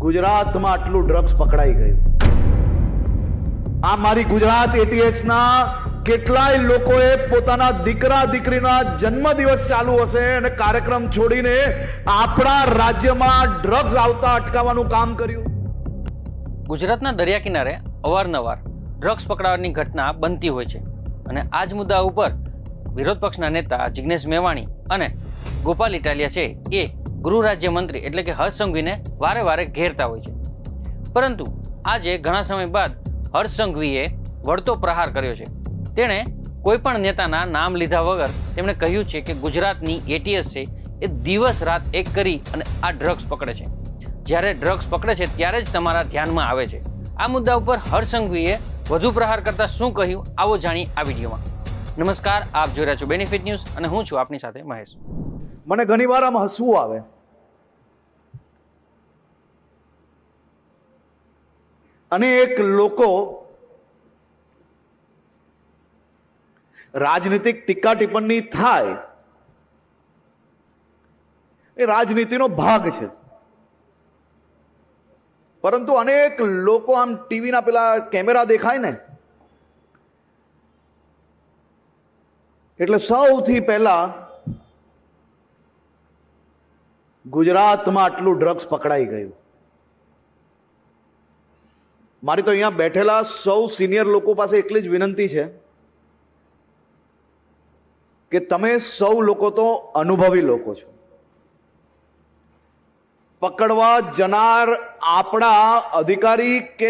ગુજરાતમાં આટલું ડ્રગ્સ પકડાઈ ગયું. આ મારી ગુજરાત એટીએસના કેટલાય લોકોએ પોતાના દીકરા દીકરીના જન્મદિવસ ચાલુ હશે અને કાર્યક્રમ છોડીને આપણા રાજ્યમાં ડ્રગ્સ આવતા અટકાવવાનું કામ કર્યું. ગુજરાતના દરિયા કિનારે અવારનવાર ડ્રગ્સ પકડાવાની ઘટના બનતી હોય છે અને આ જ મુદ્દા ઉપર વિરોધ પક્ષના નેતા જિગ્નેશ મેવાણી અને ગોપાલ ઇટાલિયા છે એ ગૃહ રાજ્યમંત્રી એટલે કે હર્ષ સંઘવીને વારે વારે ઘેરતા હોય છે. પરંતુ આજે ઘણા સમય બાદ હર્ષ સંઘવીએ વળતો પ્રહાર કર્યો છે. તેણે કોઈ પણ નેતાના નામ લીધા વગર તેમણે કહ્યું છે કે ગુજરાતની એટીએસ છે એ દિવસ રાત એક કરી અને આ ડ્રગ્સ પકડે છે. જ્યારે ડ્રગ્સ પકડે છે ત્યારે જ તમારા ધ્યાનમાં આવે છે. આ મુદ્દા ઉપર હર્ષ સંઘવીએ વધુ પ્રહાર કરતા શું કહ્યું આવો જાણી આ વિડીયોમાં. નમસ્કાર, આપ જોઈ રહ્યા છો બેનિફિટ ન્યૂઝ અને હું છું આપની સાથે મહેશ. મને ઘણી વાર આમ હસવું આવે. અનેક લોકો રાજનીતિક ટીકા ટિપ્પણી થાય એ રાજનીતિનો ભાગ છે, પરંતુ અનેક લોકો આમ ટીવીના પેલા કેમેરા દેખાય ને એટલે સૌથી પહેલા ગુજરાતમાં આટલું ડ્રગ્સ પકડાઈ ગયું. મારી તો અહીંયા બેઠેલા સૌ સિનિયર લોકો પાસે એટલી જ વિનંતી છે કે તમે સૌ લોકો તો અનુભવી લોકો છો. પકડવા જનાર આપણા અધિકારી કે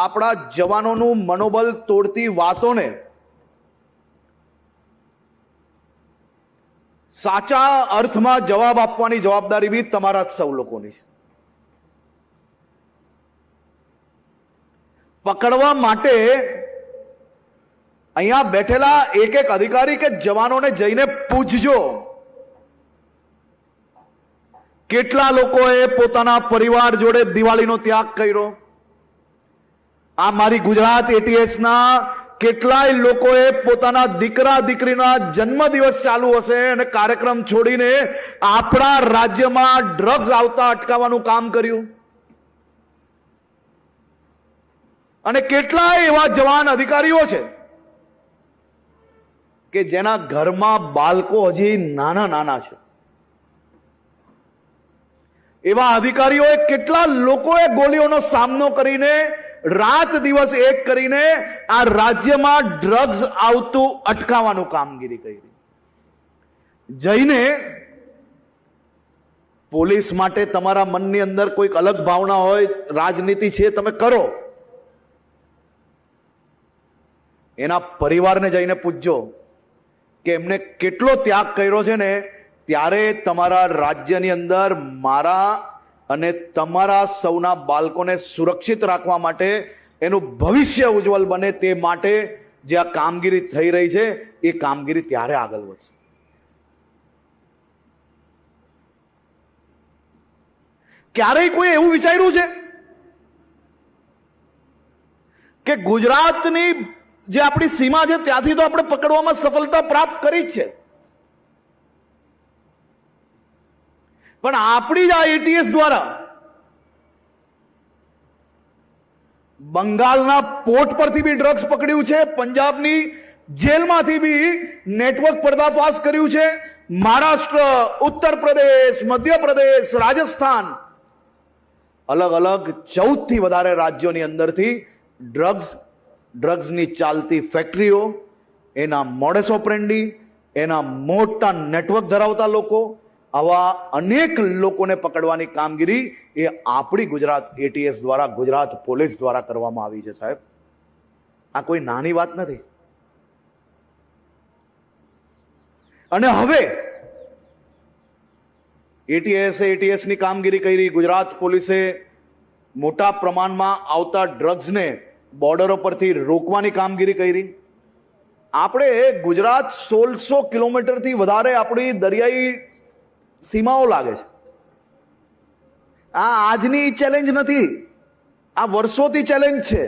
આપણા જવાનોનું મનોબળ તોડતી વાતોને સાચા અર્થમાં જવાબ આપવાની જવાબદારી બી તમારા જ સૌ લોકોની છે. પકડવા માટે અહીંયા બેઠેલા એક એક અધિકારી કે જવાનોને જઈને પૂછજો કેટલા લોકોએ પોતાના પરિવાર જોડે દિવાળીનો ત્યાગ કર્યો. આ મારી ગુજરાત એટીએસના કેટલાય લોકોએ પોતાના દીકરા દીકરીના જન્મદિવસ ચાલુ હશે અને કાર્યક્રમ છોડીને આપણા રાજ્યમાં ડ્રગ્સ આવતા અટકાવવાનું કામ કર્યું. અને કેટલાય એવા જવાન અધિકારીઓ છે કે જેના ઘરમાં બાળકો હજી નાના નાના છે. એવા અધિકારીઓએ કેટલા લોકોએ ગોળીઓનો સામનો કરીને રાત દિવસ એક કરીને આ રાજ્યમાં ડ્રગ્સ આવતું અટકાવવાનું કામગીરી કરી. જઈને પોલીસ માટે તમારા મનની અંદર કોઈક અલગ ભાવના હોય, રાજનીતિ છે, તમે કરો. એના પરિવારને જઈને પૂછજો કે એમને કેટલો ત્યાગ કર્યો છે ને ત્યારે તમારા રાજ્યની અંદર મારા અને તમારા સૌના બાળકોને સુરક્ષિત રાખવા માટે, એનું ભવિષ્ય ઉજ્જવળ બને તે માટે જે આ કામગીરી થઈ રહી છે એ કામગીરી ત્યારે આગળ વધશે. ક્યારેય કોઈ એવું વિચાર્યું છે કે ગુજરાતની જે આપણી સીમા છે ત્યાંથી તો આપણે પકડવામાં સફળતા પ્રાપ્ત કરી જ છે, પણ આપણી જ આ એટીએસ દ્વારા બંગાળના પોર્ટ પરથી બી ડ્રગ્સ પકડ્યું છે, પંજાબની જેલમાંથી બી નેટવર્ક પર્દાફાશ કર્યું છે, મહારાષ્ટ્ર, ઉત્તર પ્રદેશ, મધ્યપ્રદેશ, રાજસ્થાન, અલગ અલગ 14 થી વધારે રાજ્યોની અંદરથી ડ્રગ્સની ચાલતી ફેક્ટરીઓ, એના મોડસ ઓપરેન્ડી, એના મોટા નેટવર્ક ધરાવતા લોકો, આવા અનેક લોકોને પકડવાની કામગીરી એ આપણી ગુજરાત એટીએસ દ્વારા, ગુજરાત પોલીસ દ્વારા કરવામાં આવી છે. સાહેબ, આ કોઈ નાની વાત નથી. અને હવે એટીએસની કામગીરી કરી, ગુજરાત પોલીસે મોટા પ્રમાણમાં આવતા ડ્રગ્સને બોર્ડરો પરથી રોકવાની કામગીરી કરી. આપણે ગુજરાત 1600 કિલોમીટરથી વધારે આપણી દરિયાઈ સીમાઓ લાગે છે. આ આજની ચેલેન્જ નથી, આ વર્ષોથી ચેલેન્જ છે.